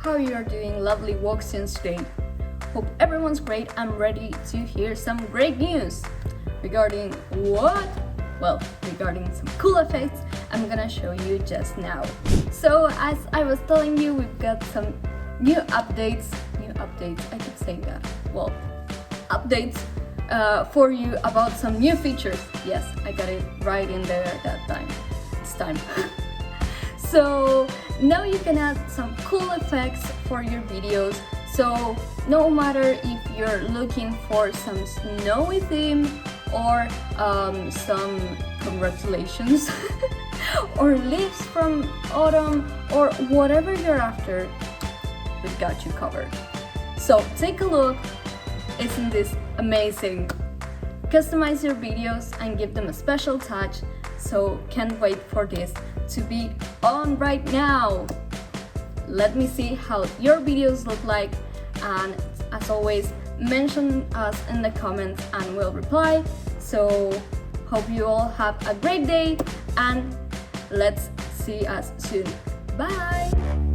how you are doing, lovely Woxians today. Hope everyone's great. I'm ready to hear some great news. Regarding what? Well, regarding some cool effects I'm gonna show you just now. So as I was telling you, we've got some new updates, I could say that, well, updates for you about some new features. Yes, I got it right in there that time. It's time. So now you can add some cool effects for your videos. So no matter if you're looking for some snowy theme or some congratulations or leaves from autumn or whatever you're after, we've got you covered. So take a look. Isn't this amazing? Customize your videos and give them a special touch. So can't wait for this to be on right now. Let me see how your videos look like, and as always, mention us in the comments and we'll reply. So hope you all have a great day and let's see us soon. Bye!